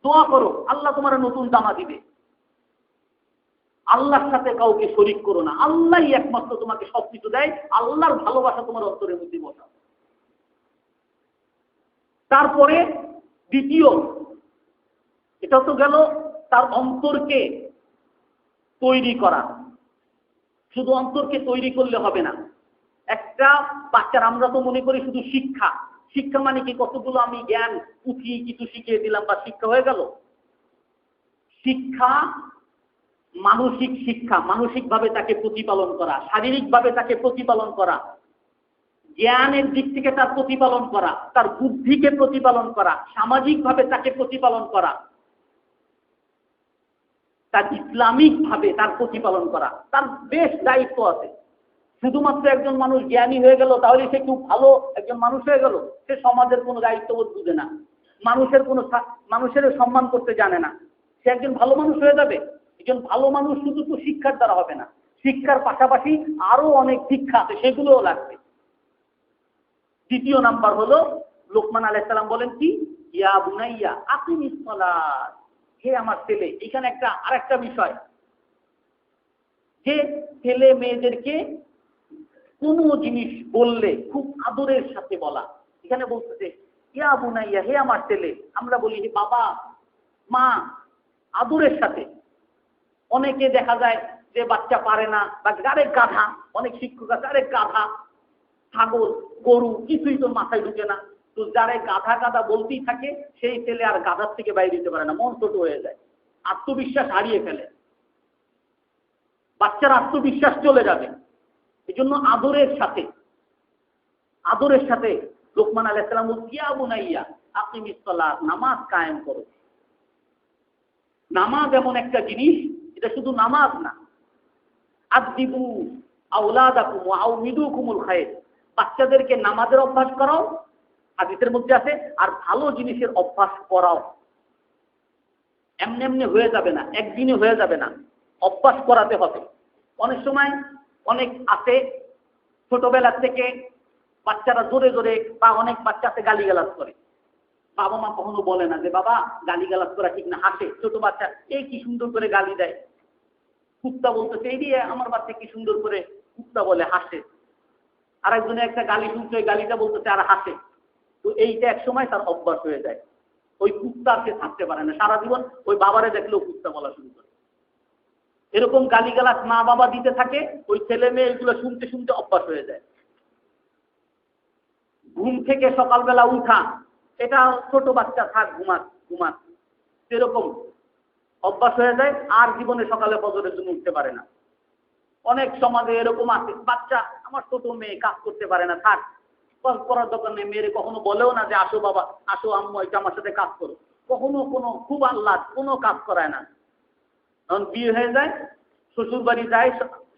দোয়া করো আল্লাহ তোমার নতুন জামা দিবে। আল্লাহর সাথে কাউকে শরীক করো না, আল্লাহই একমাত্র তোমাকে সবকিছু দেয়। আল্লাহর ভালোবাসা তোমার অন্তরের মধ্যে বসাও। তারপরে দ্বিতীয়, এটা তো গেল তার অন্তরকে তৈরি করা। শুধু অন্তরকে তৈরি করলে হবে না। একটা বাচ্চার, আমরা তো মনে করি শুধু শিক্ষা, শিক্ষা মানে কি কতগুলো আমি জ্ঞান পুঁথি কিছু শিখিয়ে দিলাম বা শিক্ষা হয়ে গেল। শিক্ষা মানসিক শিক্ষা, মানসিকভাবে তাকে প্রতিপালন করা, শারীরিকভাবে তাকে প্রতিপালন করা, জ্ঞানের দিক থেকে তার প্রতিপালন করা, তার বুদ্ধিকে প্রতিপালন করা, সামাজিকভাবে তাকে প্রতিপালন করা, তার ইসলামিকভাবে তার প্রতিপালন করা, তার বেশ দায়িত্ব আছে। শুধুমাত্র একজন মানুষ জ্ঞানী হয়ে গেল তাহলে সে খুব ভালো একজন মানুষ হয়ে গেল, সে সমাজের কোনো দায়িত্ববোধ বুঝে না, মানুষের সম্মান করতে জানে না, সে একজন ভালো মানুষ হয়ে যাবে? একজন ভালো মানুষ শুধু তো শিক্ষার দ্বারা হবে না, শিক্ষার পাশাপাশি আরো অনেক শিক্ষা আছে, সেগুলোও লাগবে। তৃতীয় নাম্বার হলো লোকমান আলাইহিস সালাম বলেন কি, ইয়া বুনাইয়া আকিমিস সালাত, হে আমার ছেলে। এখানে আরেকটা বিষয়, যে ছেলে মেয়েদেরকে কোনো জিনিস বললে খুব আদরের সাথে বলা। এখানে বলতেছে ইয়া বুনাইয়া, হে আমার ছেলে। আমরা বলি হে বাবা মা, আদরের সাথে। অনেকে দেখা যায় যে বাচ্চা পারে না, বা গাড়ে গাধা, অনেক শিক্ষক আছে আরে গাধা, ছাগল, গরু কিছুই তো মাথায় ঢুকে না। তো যারে গাধা গাধা বলতেই থাকে সেই ছেলে আর গাধার থেকে বাইরে দিতে পারে না, মন ছোট হয়ে যায়, আত্মবিশ্বাস হারিয়ে ফেলে, বাচ্চার আত্মবিশ্বাস চলে যাবে। এই জন্য আদরের সাথে লোকমান আলাইহিস সালাম বলছেন, ইয়া বুনাইয়া আকিমিস সালাত, নামাজ কায়েম করো। নামাজ এমন একটা জিনিস, এটা শুধু নামাজ না, আদিবু আওলাদাকুম ওয়া আউমিদুকুমুল খায়র, বাচ্চাদেরকে নামাজের অভ্যাস করাও, হাদিসের মধ্যে আছে, আর ভালো জিনিসের অভ্যাস করাও। এমনি এমনি হয়ে যাবে না, একদিনে হয়ে যাবে না, অভ্যাস করাতে হবে। অনেক সময় অনেক আছে ছোটবেলা থেকে বাচ্চারা জোরে জোরে, বা অনেক বাচ্চাতে গালিগালাজ করে, বাবা মা কখনো বলে না যে বাবা গালিগালাজ করা ঠিক না, হাসে। ছোট বাচ্চা এই কি সুন্দর করে গালি দেয়, কুত্তা বলতেছে, এই দিয়ে আমার বাচ্চা কি সুন্দর করে কুত্তা বলে, হাসে। আর একজনে একটা গালি শুনছে, ওই গালিটা বলতেছে আর হাসে। তো এইটা এক সময় তার অভ্যাস হয়ে যায়, ওই কুত্তা সে থাকতে পারে না, সারা জীবন ওই বাবারে দেখলেও কুত্তা বলা শুরু করে। এরকম গালিগালাজ মা বাবা দিতে থাকে, ওই ছেলে মেয়ে এগুলো শুনতে শুনতে অভ্যাস হয়ে যায়। ঘুম থেকে সকালবেলা উঠা, এটা ছোট বাচ্চা থাক ঘুমাক সেরকম অভ্যাস হয়ে যায়, আর জীবনে সকালে ফজরের জন্য উঠতে পারে না। অনেক সমাজে এরকম আছে, বাচ্চা আমার ছোট মেয়ে কাজ করতে পারে না, থাক করার দরকার নেই, মেয়েরে কখনো বলেও না যে আসো বাবা, আসো আম্মু, এটা আমার সাথে কাজ করো, কখনো কোনো খুব আল্লাহ কোনো কাজ করায় না। তখন বিয়ে হয়ে যায়, শ্বশুর বাড়ি যায়,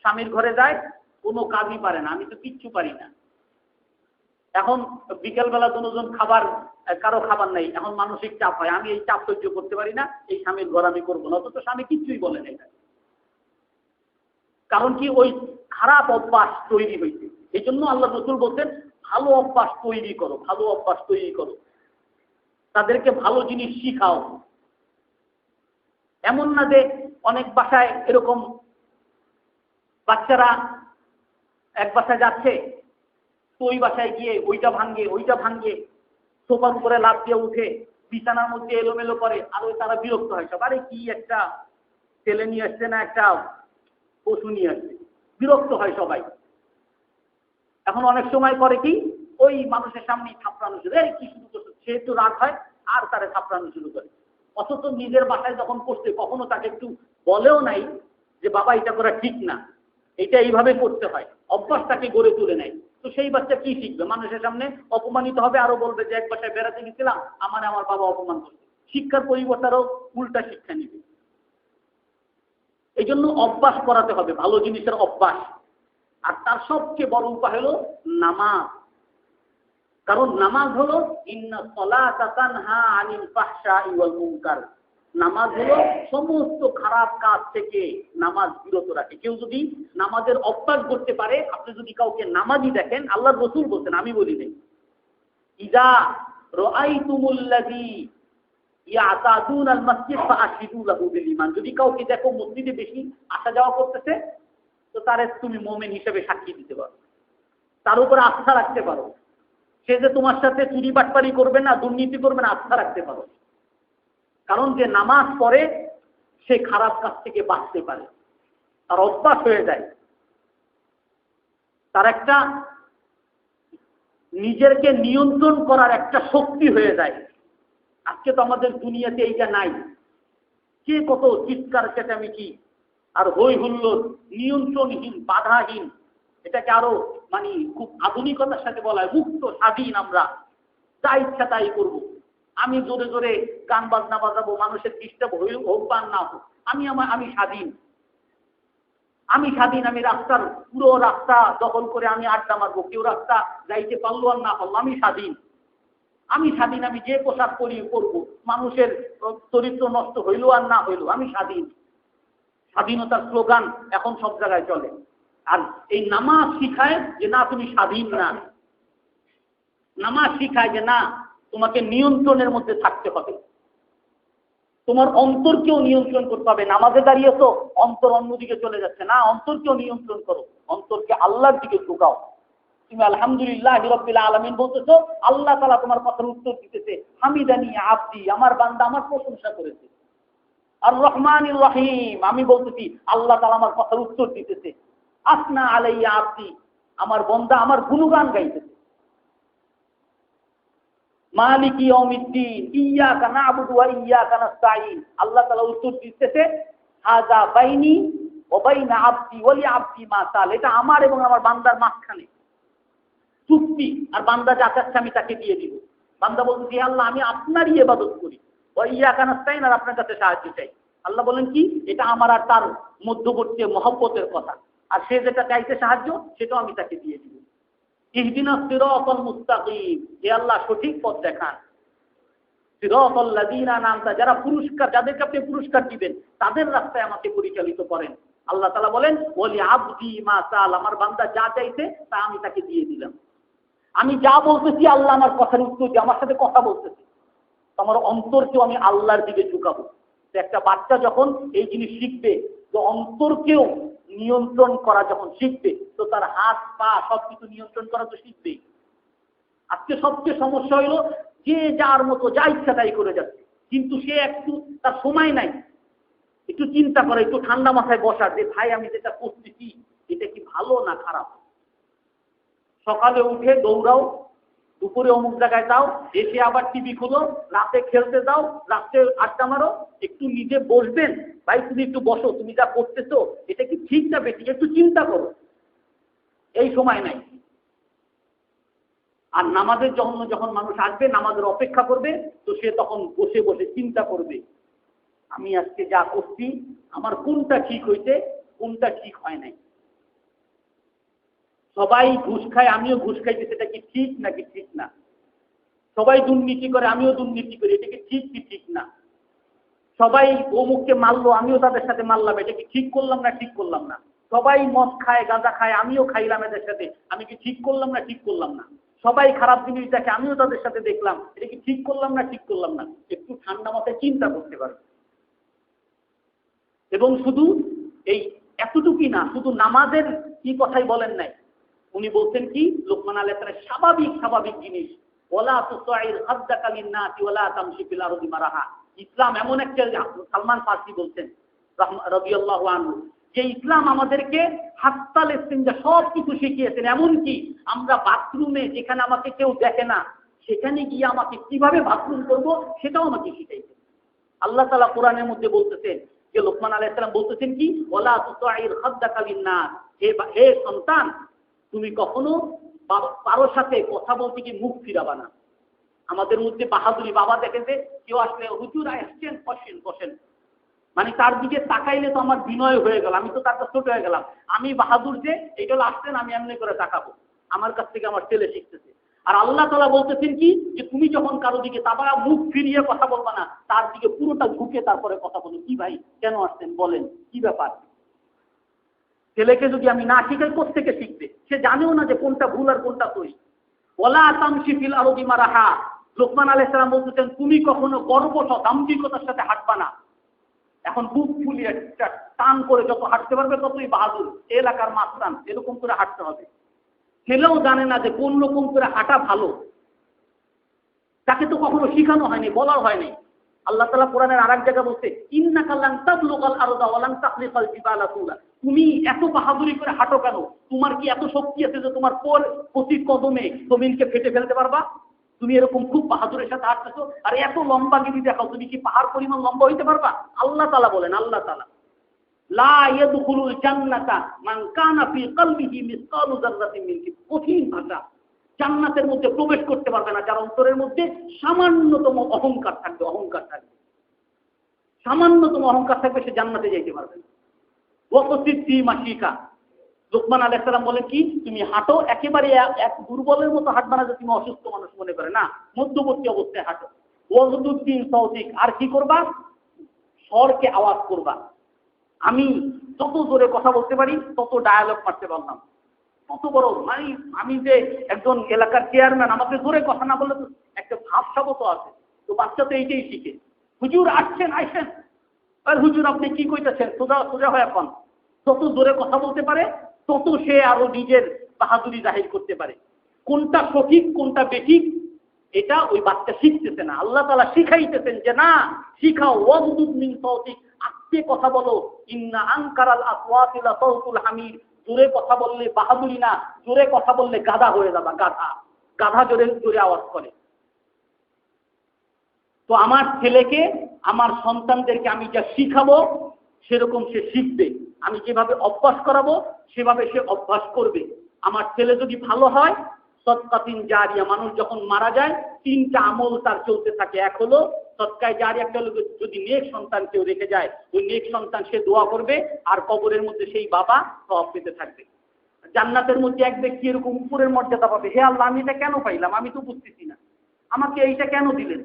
স্বামীর ঘরে যায়, কোনো কাজই পারে না, আমি তো কিচ্ছু পারি না। এখন বিকেলবেলা দুজন খাবার, কারো খাবার নেই, এখন মানসিক চাপ হয়, আমি এই চাপ সহ্য করতে পারি না, এই স্বামীর ঘর আমি করবো না, অথচ স্বামী কিচ্ছুই বলে না। কারণ কি, ওই খারাপ অভ্যাস তৈরি হয়েছে। এই জন্য আল্লাহ রাসূল বলছেন ভালো অভ্যাস তৈরি করো, ভালো অভ্যাস তৈরি করো, তাদেরকে ভালো জিনিস শিখাও। এমন না যে অনেক বাসায় এরকম বাচ্চারা এক বাসায় যাচ্ছে, তো ওই বাসায় গিয়ে ওইটা ভাঙ্গে, সোফার উপরে লাফ দিয়ে উঠে বিছানার মধ্যে এলোমেলো করে, আর ওই তারা বিরক্ত হয় সব, আরে কি একটা ছেলে নিয়ে আসছে না একটা পশু নিয়ে আসছে, বিরক্ত হয় সবাই। এখন অনেক সময় করে কি, ওই মানুষের সামনেই থাপড়ানো শুরু, এই কি শুরু করছে, সে একটু রাগ হয় আর তারে থাপড়ানো শুরু করে। অথচ নিজের বাসায় যখন করছে কখনো তাকে একটু বলেও নাই যে বাবা এটা করা ঠিক না, এটা এইভাবে করতে হয়, অভ্যাসটাকে গড়ে তুলে নেয়। তো সেই বাচ্চা কি শিখবে, মানুষের সামনে অপমানিত হবে, আরো বলবে যে এক বাসায় বেড়াতে গেছিলাম, আমার বাবা অপমান করছে। শিক্ষার পরিবর্তে আরো উল্টা শিক্ষা নিবে। এই জন্য অভ্যাস করাতে হবে, ভালো জিনিসের অভ্যাস। আর তার সবচেয়ে বড় উপায় হলো নামাজ। কারণ নামাজ হলো ইন্না সলাতা তানহা আনিল ফাহশাই ওয়াল মুনকার, নামাজ হলো সমস্ত খারাপ কাজ থেকে নামাজ বিরত রাখে। কেউ যদি নামাজের অভ্যাস করতে পারে, আপনি যদি কাউকে নামাজি দেখেন, আল্লাহর রাসূল বলছেন, আমি বলি নাই, ইজা রাআইতুমুল্লাযী ইয়াতাদুনাল মাসজিদ ফাআশহিদু লাহু বিল ঈমান, যদি কাউকে দেখো মসজিদে বেশি আসা যাওয়া করতেছে, তো তারে তুমি মুমিন হিসেবে সাক্ষী দিতে পারো, তার উপর আস্থা রাখতে পারো। সে যে তোমার সাথে চুরি বাটপারি করবে না, দুর্নীতি করবে না, আস্থা রাখতে পারো। কারণ যে নামাজ পড়ে সে খারাপ কাজ থেকে বাঁচতে পারে, তার অভ্যাস হয়ে যায়, তার একটা নিজেকে নিয়ন্ত্রণ করার একটা শক্তি হয়ে যায়। আজকে তো আমাদের দুনিয়াতে এইটা নাই, কে কত চিৎকার চেঁচামেচি আর হই হুল্লোড়, নিয়ন্ত্রণহীন, বাধাহীন, এটাকে আরো মানে খুব আধুনিকতার সাথে বলা হয় মুক্ত স্বাধীন, আমরা যা ইচ্ছা তাই করব, আমি জোরে জোরে গান বাজনা বাজাবো, মানুষের ডিস্টার্ব হোক বা না হোক, আমি স্বাধীন, আমি রাস্তার পুরো রাস্তা দখল করে আমি আড্ডা মারবো, কেউ রাস্তা যাইতে পারলো আর না পারলো, আমি স্বাধীন, আমি যে পোশাক করবো, মানুষের চরিত্র নষ্ট হইলো আর না হইলো, আমি স্বাধীন। স্বাধীনতার স্লোগান এখন সব জায়গায় চলে। আর এই নামাজ শিখায় যে না, তুমি স্বাধীন না। নামাজ শিখায় যে না, তোমাকে নিয়ন্ত্রণের মধ্যে থাকতে হবে, তোমার অন্তরকেও নিয়ন্ত্রণ করতে হবে। নামাজে দাঁড়িয়েছো, অন্তর অন্যদিকে চলে যাচ্ছে না, অন্তরকেও নিয়ন্ত্রণ করো, অন্তরকে আল্লাহর দিকে ঝুঁকাও। তুমি আলহামদুলিল্লাহি রাব্বিল আলামিন বলতেছো, আল্লাহ তাআলা তোমার কথার উত্তর দিতেছে, হামিদানি আবদি, আমার বান্দা আমার প্রশংসা করেছে। আর রহমানির রহিম, আমি বলতেছি আল্লাহ তাআলা আমার কথার উত্তর দিতেছে। আসনা আলাইয়া আব্দি, আমার বান্দা আমার গুণগান গাইতেছে। মালিকি ইয়াউমিদ্দিন, ইয়্যাকা না'বুদু ওয়া ইয়্যাকা নাস্তাঈন, আল্লাহ তাআলা উত্তর দিতেছে হাযা বাইনি ওয়া বাইনা আব্দি ওয়া লি আব্দি মা সাল, এটা আমার এবং আমার বান্দার মাঝখানে চুক্তি, আর বান্দা যা চাচ্ছে আমি তাকে দিয়ে দিব। বান্দা বলছে হে আল্লাহ, আমি আপনারই ইবাদত করি, ওয়া ইয়্যাকা নাস্তাঈন, আর আপনার কাছে সাহায্য চাই। আল্লাহ বলেন কি, এটা আমার আর তার মধ্যবর্তী মহব্বতের কথা, আর সে যেটা চাইছে সাহায্য, সেটাও আমি তাকে দিয়ে দিব। ইহদিনাস সিরাতাল মুস্তাকিম, হে আল্লাহ সঠিক পথ দেখান। সিরাতাল লাযিনা আনআমতা, যারা পুরস্কার, যাদেরকে আপনি পুরস্কার দিবেন তাদের রাস্তায় আমাকে পরিচালিত করেন। আল্লাহ তাআলা বলেন ওয়ালি আবদি মা সাল, আমার বান্দা যা চাইছে তা আমি তাকে দিয়ে দিলাম। আমি যা বলতেছি আল্লাহ আমার কথার উত্তর দিয়ে আমার সাথে কথা বলতেছে, আমার অন্তরকেও আমি আল্লাহর দিকে ঝুঁকাবো। একটা বাচ্চা যখন এই জিনিস শিখবে, তো অন্তরকেও নিয়ন্ত্রণ করা যখন শিখবে, তো তার হাত পা সবকিছু নিয়ন্ত্রণ করা তো শিখবেই। আজকে সবচেয়ে সমস্যা হইল যে যার মতো যা ইচ্ছা তাই করে যাচ্ছে, কিন্তু সে একটু তার সময় নাই একটু চিন্তা করে, একটু ঠান্ডা মাথায় বসার, যে ভাই আমি যেটা করতেছি এটা কি ভালো না খারাপ। সকালে উঠে দৌড়াও, দুপুরে অমুক জায়গায় যাও, এসে আবার টিভি খুলো, রাতে খেলতে যাও, রাতে আড্ডা মারো, একটু নিজে বসবেন, ভাই তুমি একটু বসো, তুমি যা করতেছো এটা কি ঠিক না বেঠিক, একটু চিন্তা করো, এই সময় নাই। আর নামাজের জন্য যখন মানুষ আসবে, নামাজের অপেক্ষা করবে, তো সে তখন বসে বসে চিন্তা করবে আমি আজকে যা করছি আমার কোনটা ঠিক হয়েছে, কোনটা ঠিক হয় নাই। সবাই ঘুষ খায়, আমিও ঘুষ খাইছি, সেটা কি ঠিক নাকি ঠিক না। সবাই দুর্নীতি করে, আমিও দুর্নীতি করি, এটা কি ঠিক কি ঠিক না। সবাই অমুককে মারলো, আমিও তাদের সাথে মারলাম, এটা কি ঠিক করলাম না ঠিক করলাম না। সবাই মদ খায়, গাঁজা খায়, আমিও খাইলাম এদের সাথে, আমি কি ঠিক করলাম না ঠিক করলাম না। সবাই খারাপ জিনিস দেখে, আমিও তাদের সাথে দেখলাম, এটা কি ঠিক করলাম না ঠিক করলাম না। একটু ঠান্ডা মাথায় চিন্তা করতে পারবে। এবং শুধু এই এতটুকুই না, শুধু নামাজের কি কথাই বলেন নাই, উনি বলছেন কি লোকমান আলাইহিস সালাম স্বাভাবিক স্বাভাবিক জিনিস, ওয়ালা তুসাইর খাদ্দাকা লিন-নাসি ওয়ালা তামশি ফিল আরদি মারাহা। ইসলাম এমন একটা, সালমান ফারসি বলছেন রাদিয়াল্লাহু আনহু, যে ইসলাম আমাদেরকে হাত্তাল ইস্তিনজা সব কিছু শিখিয়েছেন, এমনকি আমরা বাথরুমে যেখানে আমাকে কেউ দেখে না সেখানে গিয়ে আমাকে কিভাবে বাথরুম করব সেটাও আমাকে শিখাইছেন। আল্লাহ তাআলা কোরআনের মধ্যে বলতেছেন যে লোকমান আলাইহিস সালাম বলতেছেন কি ওয়ালা তুসাইর খাদ্দাকা লিন-নাস, হে সন্তান তুমি কখনো কারোর সাথে কথা বলতে গিয়ে মুখ ফিরাবা না। আমাদের মধ্যে বাহাদুরি, বাবা দেখেন যে কেউ আসলে হুজুর আসছেন, বসেন বসেন, মানে তার দিকে তাকাইলে তো আমার বিনয় হয়ে গেল, আমি তো তার কাছে ছোট হয়ে গেলাম, আমি বাহাদুর যে এইটা আসছেন আমি এমনি করে তাকাবো, আমার কাছ থেকে আমার ছেলে শিখতেছে। আর আল্লাহ তাআলা বলতেছেন কি যে তুমি যখন কারো দিকে তাকাবা মুখ ফিরিয়ে কথা বলবা না, তার দিকে পুরোটা ঝুঁকে তারপরে কথা বলো, কি ভাই কেন আসছেন বলেন কি ব্যাপার। ছেলেকে যদি আমি না শিখাই কোত্থেকে শিখবে, সে জানেও না যে কোনটা ভুল আর কোনটা সহি। ওয়ালা তামশি ফিল আরদি মারাহা, লোকমান আলাইহিস সালাম বলতেছেন তুমি কখনো গর্বত দাম্ভিকতার সাথে হাঁটবা না। এখন বুক ফুলিয়ে টান করে যত হাঁটতে পারবে ততই বাহাদুর, এলাকার মাস্তান, এরকম করে হাঁটতে হবে। ছেলেও জানে না যে কোন রকম করে হাঁটা ভালো, তাকে তো কখনো শিখানো হয়নি, বলার হয়নি। আল্লাহ তাআলা কোরআনের আরেক জায়গায় বলছে ইন্নাকা লান তাবলুগাল আরদা ওয়া লান তাখলিকাল জিবালা তুলা, তুমি এত বাহাদুরি করে হাঁটো কেন, তোমার কি এত শক্তি আছে যে তোমার প্রতি কদমে জমিনকে ফেটে ফেলতে পারবা। তুমি এরকম খুব বাহাদুরের সাথে হাঁটতেছো, আর এত লম্বাগিরি দেখাও, তুমি কি পাহাড় পরিমাণ লম্বা হইতে পারবা। আল্লাহ তাআলা বলেন, আল্লাহ তাআলা লা ইয়াদখুলুল জান্নাতা মান কানা ফি কলবিহি মিসকালু যাররাতিন মিন কিবর, কঠিন ভাষা, জান্নাতের মধ্যে প্রবেশ করতে পারবে না যার অন্তরের মধ্যে সামান্যতম অহংকার থাকবে, অহংকার থাকবে, সামান্যতম অহংকার থাকবে, সে জান্নাতে যাইতে পারবে না। ওয়াকসিদ্দি মাশিকা, লোকমান আলাইহিস সালাম বলেন কি তুমি হাঁটো, একেবারে এক দুর্বলের মতো হাঁটবা না যে তুমি অসুস্থ মানুষ মনে করে, না মধ্যবর্তী অবস্থায় হাঁটো। ওয়াজদুদ্দিন সৌতিক, আর কি করবা স্বরকে আওয়াজ করবা। আমি যত জোরে কথা বলতে পারি তত ডায়ালগ মারতে পারলাম, কত বড়, মানে আমি যে একজন এলাকার চেয়ারম্যান, আমাকে জোরে কথা না বললে তো একটা ভাবসাবো তো আছে, তো বাচ্চা তো এইটাই শিখে। হুজুর আসছেন আইসেন, আর হুজুর আপনি কি কইতেছেন, সোজা সোজা হয় এখন। যত জোরে কথা বলতে পারে তত সে আরো নিজের বাহাদুরি জাহির করতে পারে। কোনটা সঠিক কোনটা বেঠিক এটা ওই বাচ্চা শিখতেছে না, আল্লাহ তাআলা শিখাইতেছেন যে না, শিখাও, ওয়াগদুদ মিন সাওতিক, আস্তে কথা বলো, ইন্না আনকারাল আসওয়াতি লা সাওতুল হামির, জোরে কথা বললে বাহাদুরি না, জোরে কথা বললে গাধা হয়ে যাবা, গাধা, গাধা জোরে জোরে আওয়াজ করে। তো আমার ছেলেকে, আমার সন্তানদেরকে আমি যা শিখাবো সেরকম সে শিখবে, আমি যেভাবে অভ্যাস করাবো সেভাবে সে অভ্যাস করবে। আমার ছেলে যদি ভালো হয়, সদকাতিন জারিয়া, মানুষ যখন মারা যায় 3টা আমল তার চলতে থাকে। এক হলো সদকায়ে জারিয়া, একটা হলো যদি নেক সন্তান কেউ রেখে যায়, ওই নেক সন্তান সে দোয়া করবে আর কবরের মধ্যে সেই বাবা সওয়াব পেতে থাকবে। জান্নাতের মধ্যে এক ব্যক্তি এরকম উপরের মর্যাদা পাবে, হে আল্লাহ আমি এটা কেন পাইলাম, আমি তো বুঝতেছি না, আমাকে এইটা কেন দিলেন।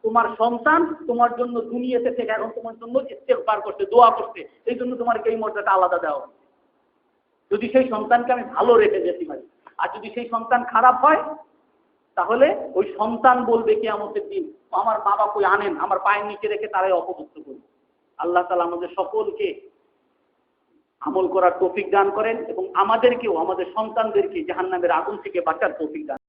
তোমার সন্তান তোমার জন্য দুনিয়াতে থেকে এখন তোমার জন্য ইস্তেগফার করছে, দোয়া করছে, এই জন্য তোমার এই মর্যাদা আলাদা দেওয়া। যদি সেই সন্তানকে আমি ভালো রেখে যেতে পারি, আর যদি সেই সন্তান খারাপ হয় তাহলে ওই সন্তান বলবে কিয়ামতের দিন, আমার বাবা কই আনেন, আমার পায়ের নিচে রেখে তারাই অপদস্থ করবে। আল্লাহ তাআলা আমাদের সকলকে আমল করার তৌফিক দান করেন এবং আমাদেরকেও, আমাদের সন্তানদেরকে জাহান্নামের আগুন থেকে বাঁচার তৌফিক দান